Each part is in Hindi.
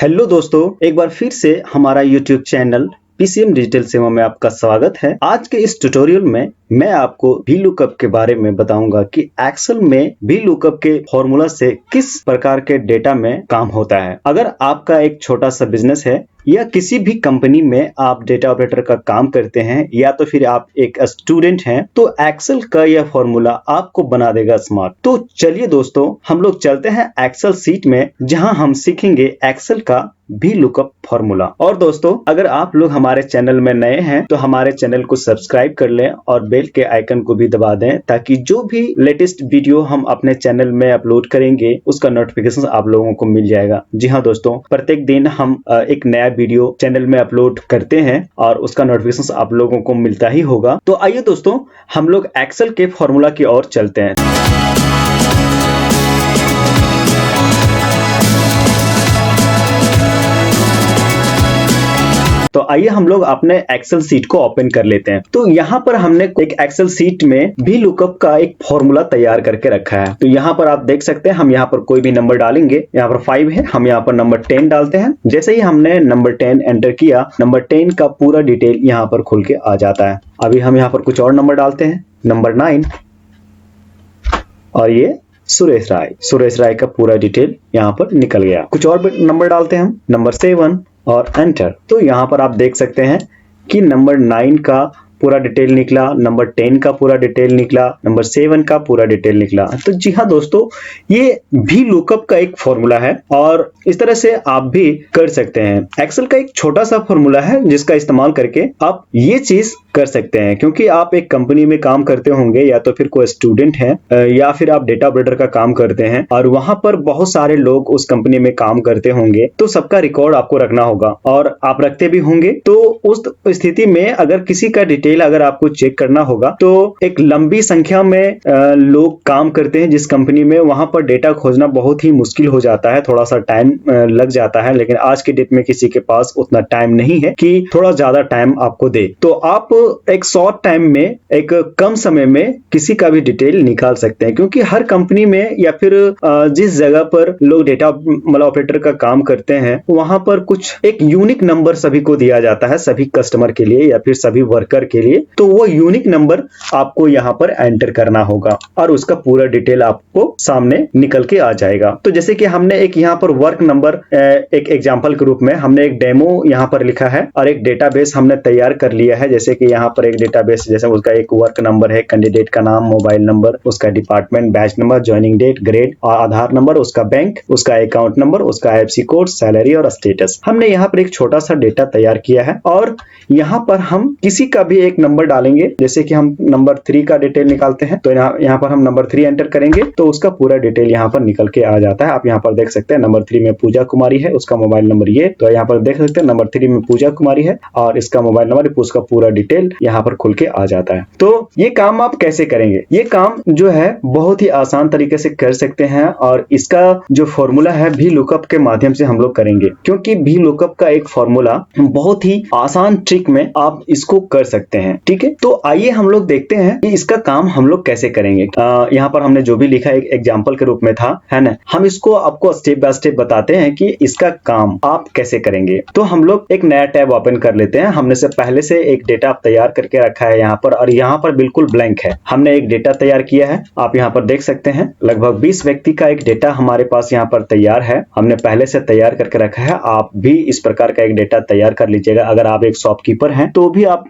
हेलो दोस्तों, एक बार फिर से हमारा यूट्यूब चैनल पीसीएम डिजिटल सेवा में आपका स्वागत है। आज के इस ट्यूटोरियल में मैं आपको वी लुकअप के बारे में बताऊंगा कि एक्सेल में वी लुकअप के फॉर्मूला से किस प्रकार के डेटा में काम होता है। अगर आपका एक छोटा सा बिजनेस है या किसी भी कंपनी में आप डेटा ऑपरेटर का काम करते हैं या तो फिर आप एक स्टूडेंट हैं, तो एक्सेल का यह फॉर्मूला आपको बना देगा स्मार्ट। तो चलिए दोस्तों, हम लोग चलते हैं एक्सेल सीट में, जहां हम सीखेंगे एक्सेल का वी लुकअप फॉर्मूला। और दोस्तों, अगर आप लोग हमारे चैनल में नए हैं तो हमारे चैनल को सब्सक्राइब कर लें और बेल के आइकन को भी दबा दें, ताकि जो भी लेटेस्ट वीडियो हम अपने चैनल में अपलोड करेंगे उसका नोटिफिकेशन आप लोगों को मिल जाएगा। जी हाँ दोस्तों, प्रत्येक दिन हम एक नया वीडियो चैनल में अपलोड करते हैं और उसका नोटिफिकेशन आप लोगों को मिलता ही होगा। तो आइए दोस्तों, हम लोग एक्सेल के फॉर्मूला की ओर चलते हैं। तो आइए हम लोग अपने एक्सेल सीट को ओपन कर लेते हैं। तो यहाँ पर हमने एक एक्सेल सीट में वी लुकअप का एक फॉर्मूला तैयार करके रखा है। तो यहाँ पर आप देख सकते हैं, हम यहाँ पर कोई भी नंबर डालेंगे। यहाँ पर 5 है, हम यहाँ पर नंबर 10 डालते हैं। जैसे ही हमने नंबर 10 एंटर किया, नंबर 10 का पूरा डिटेल यहाँ पर खुल के आ जाता है। अभी हम यहाँ पर कुछ और नंबर डालते हैं, नंबर 9, और ये सुरेश राय का पूरा डिटेल यहाँ पर निकल गया। कुछ और नंबर डालते हैं हम, नंबर 7 और एंटर। तो यहाँ पर आप देख सकते हैं कि नंबर 9 का पूरा डिटेल निकला, नंबर 10 का पूरा डिटेल निकला, नंबर 7 का पूरा डिटेल निकला। तो जी हाँ दोस्तों, ये वी लुकअप का एक फॉर्मूला है और इस तरह से आप भी कर सकते हैं। एक्सेल का एक छोटा सा फॉर्मूला है जिसका इस्तेमाल करके आप ये चीज कर सकते हैं, क्योंकि आप एक कंपनी में काम करते होंगे या तो फिर कोई स्टूडेंट है या फिर आप डेटा ऑपरेटर का काम करते हैं और वहां पर बहुत सारे लोग उस कंपनी में काम करते होंगे। तो सबका रिकॉर्ड आपको रखना होगा और आप रखते भी होंगे। तो उस स्थिति में अगर किसी का डिटेल अगर आपको चेक करना होगा, तो एक लंबी संख्या में लोग काम करते हैं जिस कंपनी में, वहां पर डेटा खोजना बहुत ही मुश्किल हो जाता है, थोड़ा सा टाइम लग जाता है। लेकिन आज के डेट में किसी के पास उतना टाइम नहीं है कि थोड़ा ज्यादा टाइम आपको दे। तो आप एक शॉर्ट टाइम में, एक कम समय में किसी का भी डिटेल निकाल सकते हैं, क्योंकि हर कंपनी में या फिर जिस जगह पर लोग डेटा मतलब ऑपरेटर का काम करते हैं, वहां पर कुछ एक यूनिक नंबर सभी को दिया जाता है, सभी कस्टमर के लिए या फिर सभी वर्कर के लिए। तो वो यूनिक नंबर आपको यहाँ पर एंटर करना होगा और उसका पूरा डिटेल आपको सामने निकल के आ जाएगा। तो जैसे कि हमने एक यहाँ पर वर्क नंबर, एक एग्जांपल के रूप में हमने एक डेमो यहाँ पर लिखा है और एक डेटाबेस हमने तैयार कर लिया है। जैसे कि यहाँ पर एक डेटाबेस, जैसे उसका एक वर्क नंबर है, कैंडिडेट का नाम, मोबाइल नंबर, उसका department, batch number, joining date, grade और आधार नंबर, उसका बैंक, उसका अकाउंट नंबर, उसका आईएफएससी कोड, सैलरी और स्टेटस। हमने यहाँ पर एक छोटा सा डेटा तैयार किया है और यहाँ पर हम किसी का भी एक नंबर डालेंगे। जैसे कि हम नंबर 3 का डिटेल निकालते हैं, तो यहाँ पर हम नंबर 3 एंटर करेंगे तो उसका पूरा डिटेल यहाँ पर निकल के आ जाता है। आप यहाँ पर देख सकते हैं नंबर 3 में पूजा कुमारी है, उसका मोबाइल नंबर ये। तो यहाँ पर देख सकते हैं नंबर 3 में पूजा कुमारी है और इसका मोबाइल नंबर, उसका पूरा डिटेल यहाँ पर खुल के आ जाता है। तो ये काम आप कैसे करेंगे? ये काम जो है बहुत ही आसान तरीके से कर सकते हैं और इसका जो फॉर्मूला है वी लुकअप के माध्यम से हम लोग करेंगे, क्योंकि वी लुकअप का एक फॉर्मूला बहुत ही आसान ट्रिक में आप इसको कर सकते हैं। ठीक है, तो आइए हम लोग देखते हैं कि इसका काम हम लोग कैसे करेंगे। यहाँ पर हमने जो भी लिखा एक एग्जाम्पल के रूप में था, है ना, हम इसको आपको स्टेप बाय स्टेप बताते हैं कि इसका काम आप कैसे करेंगे। तो हम लोग एक नया टैब ओपन कर लेते हैं। हमने से पहले से एक डेटा तैयार करके रखा है यहाँ पर, और यहाँ पर बिल्कुल ब्लैंक है। हमने एक डेटा तैयार किया है, आप यहाँ पर देख सकते हैं लगभग 20 व्यक्ति का एक डेटा हमारे पास यहाँ पर तैयार है। हमने पहले से तैयार करके रखा है। आप भी इस प्रकार का एक डेटा तैयार कर लीजिएगा। अगर आप एक शॉपकीपर हैं तो भी आप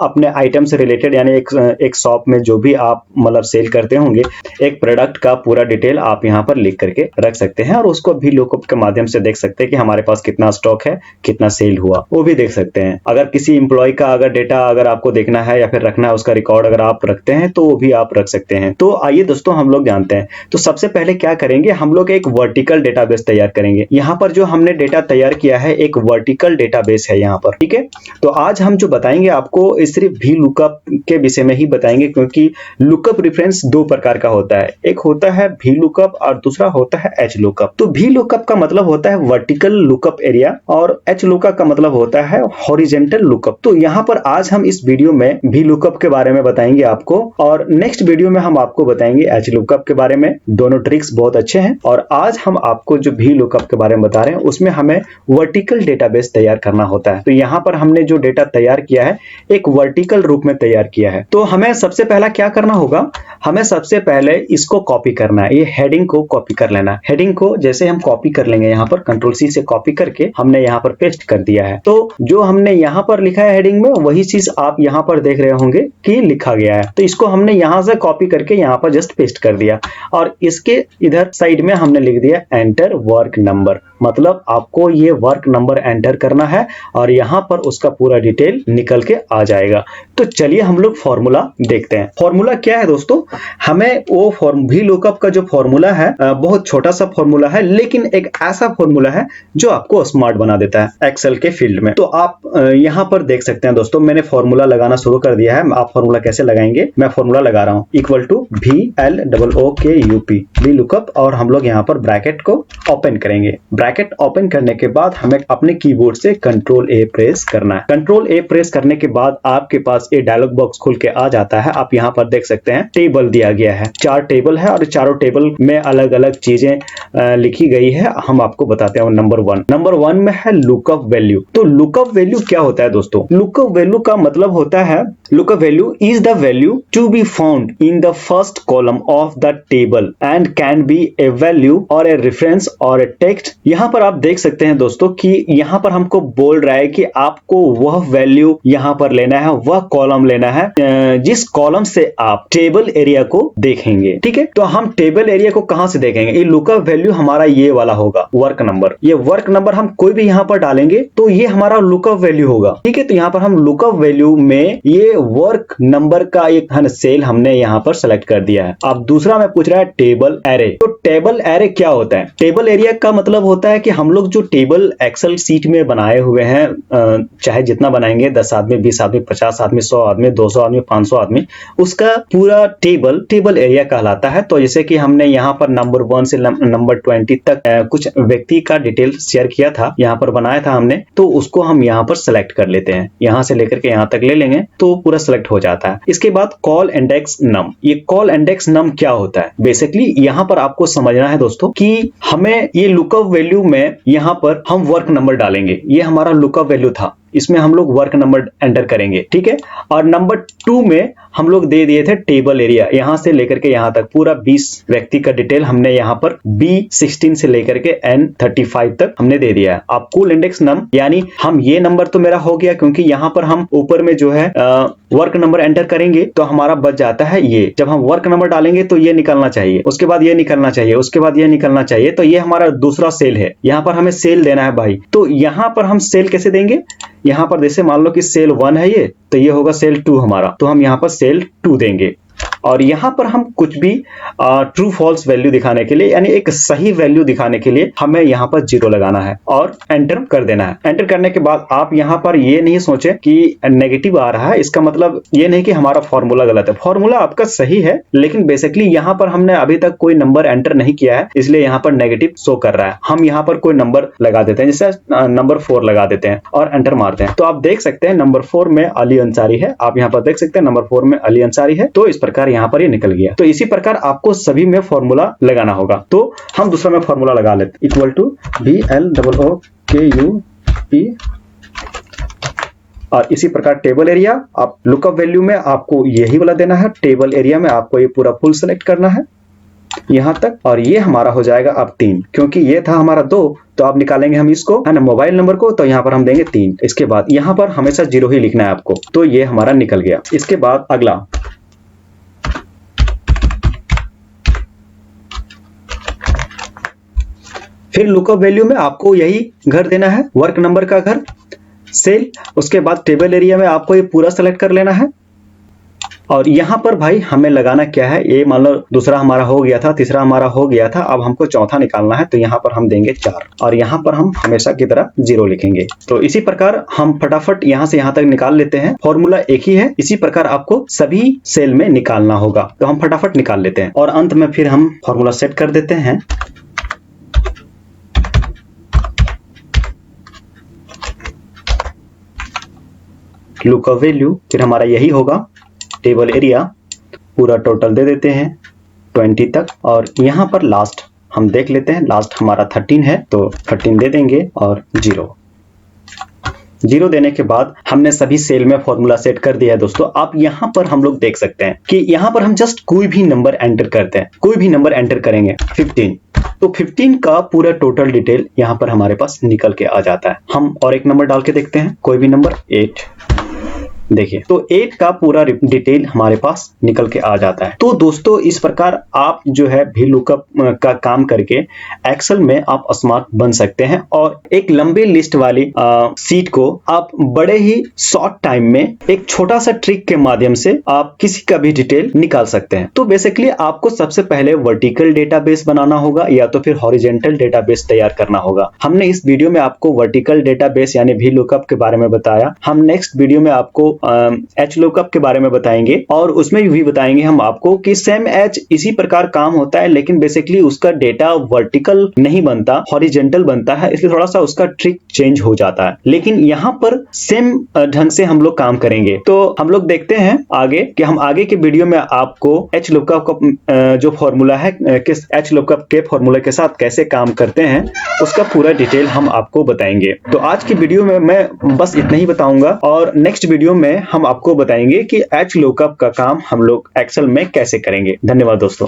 अपने आइटम से रिलेटेड, यानी एक शॉप में जो भी आप मतलब सेल करते होंगे, एक प्रोडक्ट का पूरा डिटेल आप यहाँ पर लिख करके रख सकते हैं और उसको भी लुकअप के माध्यम से देख सकते हैं कि हमारे पास कितना स्टॉक है, कितना सेल हुआ, वो भी देख सकते हैं। अगर किसी एम्प्लॉय का अगर डेटा अगर आपको देखना है या फिर रखना है, उसका रिकॉर्ड अगर आप रखते हैं तो वो भी आप रख सकते हैं। तो आइए दोस्तों हम लोग जानते हैं। तो सबसे पहले क्या करेंगे, हम लोग एक वर्टिकल डेटाबेस तैयार करेंगे। यहाँ पर जो हमने डेटा तैयार किया है एक वर्टिकल डेटाबेस है यहाँ पर। ठीक है, तो आज हम जो बताएंगे आपको सिर्फ वी लुकअप के विषय में ही बताएंगे, क्योंकि लुकअप रेफरेंस दो प्रकार का होता है। एक होता है वी लुकअप और दूसरा होता है एच लुकअप। तो वी लुकअप का मतलब होता है वर्टिकल लुकअप एरिया और एच लुकअप का मतलब होता है हॉरिजॉन्टल लुकअप। तो यहाँ पर आज हम इस वीडियो में भी लुकअप के बारे में बताएंगे आपको, और नेक्स्ट वीडियो में हम आपको बताएंगे एच लुकअप के बारे में। दोनों ट्रिक्स बहुत अच्छे हैं। और आज हम आपको जो भी लुकअप के बारे में बता रहे हैं उसमें हमें वर्टिकल डेटाबेस तैयार करना होता है। तो यहाँ पर हमने जो डेटा तैयार किया है एक वर्टिकल रूप में तैयार किया है। तो हमें सबसे पहला क्या करना होगा, हमें सबसे पहले इसको कॉपी करना है। ये हेडिंग को कॉपी कर लेना है। हेडिंग को जैसे हम कॉपी कर लेंगे, यहाँ पर कंट्रोल सी से कॉपी करके हमने यहाँ पर पेस्ट कर दिया है। तो जो हमने यहाँ पर लिखा है हेडिंग में वही चीज आप यहाँ पर देख रहे होंगे कि लिखा गया है। तो इसको हमने यहाँ से कॉपी करके यहाँ पर जस्ट पेस्ट कर दिया, और इसके इधर साइड में हमने लिख दिया एंटर वर्क नंबर। मतलब आपको ये वर्क नंबर एंटर करना है और यहाँ पर उसका पूरा डिटेल निकल के आ जाएगा। तो चलिए हम लोग फॉर्मूला देखते हैं। फॉर्मूला क्या है दोस्तों, हमें वो भी लुकअप का जो फॉर्मूला है बहुत छोटा सा फॉर्मूला है, लेकिन एक ऐसा फॉर्मूला है जो आपको स्मार्ट बना देता है एक्सेल के फील्ड में। तो आप यहाँ पर देख सकते हैं दोस्तों, मैंने फॉर्मूला लगाना शुरू कर दिया है। आप फॉर्मूला कैसे लगाएंगे, मैं फॉर्मूला लगा रहा हूँ। इक्वल टू VLOOKUP भी लुकअप, और हम लोग यहाँ पर ब्रैकेट को ओपन करेंगे। ब्रैकेट ओपन करने के बाद हमें अपने कीबोर्ड से कंट्रोल A प्रेस करना है। कंट्रोल A प्रेस करने के बाद आपके पास ये डायलॉग बॉक्स खुल के आ जाता है। आप यहाँ पर देख सकते हैं टेबल दिया गया है, 4 टेबल है और चारों टेबल में अलग अलग चीजें लिखी गई है। हम आपको बताते हैं। नंबर वन में है लुकअप वैल्यू। तो लुकअप वैल्यू क्या होता है दोस्तों, लुकअप वैल्यू का मतलब होता है, lookup value is the value to be found in the first column of the table and can be a value और ए रेफरेंस और ए टेक्स्ट। यहाँ पर आप देख सकते हैं दोस्तों कि यहाँ पर हमको बोल रहा है कि आपको वह वैल्यू यहाँ पर लेना है, वह कॉलम लेना है जिस कॉलम से आप टेबल एरिया को देखेंगे। ठीक है, तो हम टेबल एरिया को कहां से देखेंगे, ये लुकअप वैल्यू हमारा ये वाला होगा, वर्क नंबर। ये वर्क नंबर हम कोई भी यहाँ पर डालेंगे तो ये हमारा लुकअप वैल्यू होगा। ठीक है, तो यहाँ पर हम लुकअप वैल्यू में ये वर्क नंबर का एक सेल हमने यहाँ पर सेलेक्ट कर दिया है। अब दूसरा में पूछ रहा है टेबल एरे। तो टेबल एरे क्या होता है, टेबल एरिया का मतलब होता है कि हम लोग जो टेबल एक्सेल सीट में बनाए हुए हैं, चाहे जितना बनाएंगे, 10 आदमी, 20 आदमी, 50 आदमी, 100 आदमी, 200 आदमी, 500 आदमी, उसका पूरा टेबल एरिया कहलाता है। तो जैसे कि हमने यहाँ पर नंबर 1 से नंबर 20 तक कुछ व्यक्ति का डिटेल शेयर किया था, यहाँ पर बनाया था हमने, तो उसको हम यहाँ पर सेलेक्ट कर लेते हैं। यहाँ से लेकर के यहाँ तक ले लेंगे तो पूरा सेलेक्ट हो जाता है। इसके बाद कॉल इंडेक्स नम। ये कॉल इंडेक्स नम क्या होता है, बेसिकली यहाँ पर आपको समझना है दोस्तों कि हमें ये लुकअप वैल्यू में यहाँ पर हम वर्क नंबर डालेंगे। ये हमारा लुकअप वैल्यू था, इसमें हम लोग वर्क नंबर एंटर करेंगे। ठीक है, और नंबर 2 में हम लोग दे दिए थे टेबल एरिया, यहां से लेकर के यहां तक पूरा 20 व्यक्ति का डिटेल हमने यहाँ पर B16 से लेकर के N35 तक हमने दे दिया है। अब कूल इंडेक्स नम, यानी हम ये नंबर तो मेरा हो गया, क्योंकि यहाँ पर हम ऊपर में जो है वर्क नंबर एंटर करेंगे तो हमारा बच जाता है ये। जब हम वर्क नंबर डालेंगे तो ये निकलना चाहिए, उसके बाद ये निकलना चाहिए, उसके बाद ये निकलना चाहिए। तो ये हमारा दूसरा सेल है, यहाँ पर हमें सेल देना है भाई। तो यहाँ पर हम सेल कैसे देंगे, यहाँ पर जैसे मान लो कि सेल 1 है ये, तो ये होगा सेल 2 हमारा, तो हम यहाँ पर सेल 2 देंगे। और यहाँ पर हम कुछ भी ट्रू फॉल्स वैल्यू दिखाने के लिए, यानी एक सही वैल्यू दिखाने के लिए हमें यहाँ पर 0 लगाना है और एंटर कर देना है। एंटर करने के बाद आप यहाँ पर ये नहीं सोचे कि नेगेटिव आ रहा है, इसका मतलब ये नहीं कि हमारा फॉर्मूला गलत है। फॉर्मूला आपका सही है, लेकिन बेसिकली यहाँ पर हमने अभी तक कोई नंबर एंटर नहीं किया है, इसलिए यहाँ पर नेगेटिव शो कर रहा है। हम यहाँ पर कोई नंबर लगा देते हैं, जैसे नंबर 4 लगा देते हैं और एंटर मारते हैं। तो आप देख सकते हैं नंबर 4 में अली अंसारी है। आप यहाँ पर देख सकते हैं नंबर 4 में अली अंसारी है। तो इस प्रकार यहाँ पर ये निकल गया। तो इसी प्रकार आपको सभी में फॉर्मूला लगाना होगा। तो हम दूसरा में फॉर्मूला लगा लेते, इक्वल टू VLOOKUP, और इसी प्रकार टेबल एरिया, आप लुकअप वैल्यू में आपको यही वाला देना है, टेबल एरिया में आपको ये पूरा फुल सेलेक्ट करना है यहां तक, और ये हमारा हो जाएगा अब 3, क्योंकि ये था हमारा 2, तो आप निकालेंगे हम इसको, है ना, मोबाइल नंबर को, तो यहाँ पर हम देंगे 3। इसके बाद यहाँ पर हमेशा 0 ही लिखना है आपको। तो ये हमारा निकल गया। इसके बाद अगला, फिर लुकअप वैल्यू में आपको यही घर देना है, वर्क नंबर का घर, सेल। उसके बाद टेबल एरिया में आपको ये पूरा सेलेक्ट कर लेना है। और यहाँ पर भाई हमें लगाना क्या है, ये मान लो दूसरा हमारा हो गया था, तीसरा हमारा हो गया था, अब हमको चौथा निकालना है। तो यहाँ पर हम देंगे 4, और यहाँ पर हम हमेशा की तरह 0 लिखेंगे। तो इसी प्रकार हम फटाफट यहाँ से यहाँ तक निकाल लेते हैं। फॉर्मूला एक ही है, इसी प्रकार आपको सभी सेल में निकालना होगा। तो हम फटाफट निकाल लेते हैं और अंत में फिर हम फॉर्मूला सेट कर देते हैं। लुकअप वैल्यू, फिर हमारा यही होगा टेबल एरिया, पूरा टोटल दे देते हैं 20 तक, और यहाँ पर लास्ट हम देख लेते हैं, लास्ट हमारा 13 है तो 13 दे देंगे और 0 देने के बाद हमने सभी सेल में फॉर्मूला सेट कर दिया है दोस्तों। आप यहाँ पर हम लोग देख सकते हैं कि यहाँ पर हम जस्ट कोई भी नंबर एंटर करते हैं, कोई भी नंबर एंटर करेंगे 15, तो 15 का पूरा टोटल डिटेल यहाँ पर हमारे पास निकल के आ जाता है। हम और एक नंबर डाल के देखते हैं, कोई भी नंबर 8, देखिए तो 8 का पूरा डिटेल हमारे पास निकल के आ जाता है। तो दोस्तों इस प्रकार आप जो है भी लुकअप का काम करके एक्सेल में आप स्मार्ट बन सकते हैं और एक लंबी लिस्ट वाली सीट को आप बड़े ही शॉर्ट टाइम में एक छोटा सा ट्रिक के माध्यम से आप किसी का भी डिटेल निकाल सकते हैं। तो बेसिकली आपको सबसे पहले वर्टिकल डेटाबेस बनाना होगा या तो फिर हॉरिजॉन्टल डेटाबेस तैयार करना होगा। हमने इस वीडियो में आपको वर्टिकल डेटाबेस यानी भी लुकअप के बारे में बताया। हम नेक्स्ट वीडियो में आपको एच लुकअप के बारे में बताएंगे और उसमें भी बताएंगे हम आपको कि सेम एच इसी प्रकार काम होता है, लेकिन बेसिकली उसका डेटा वर्टिकल नहीं बनता, हॉरिजॉन्टल बनता है, इसलिए थोड़ा सा उसका ट्रिक चेंज हो जाता है। लेकिन यहाँ पर सेम ढंग से हम लोग काम करेंगे। तो हम लोग देखते हैं आगे कि हम आगे के वीडियो में आपको एच लुकअप का जो फॉर्मूला है, किस एच लुकअप के फॉर्मूला के साथ कैसे काम करते हैं उसका पूरा डिटेल हम आपको बताएंगे। तो आज की वीडियो में मैं बस इतना ही बताऊंगा और नेक्स्ट वीडियो में हम आपको बताएंगे कि एच लुकअप का काम हम लोग एक्सेल में कैसे करेंगे। धन्यवाद दोस्तों।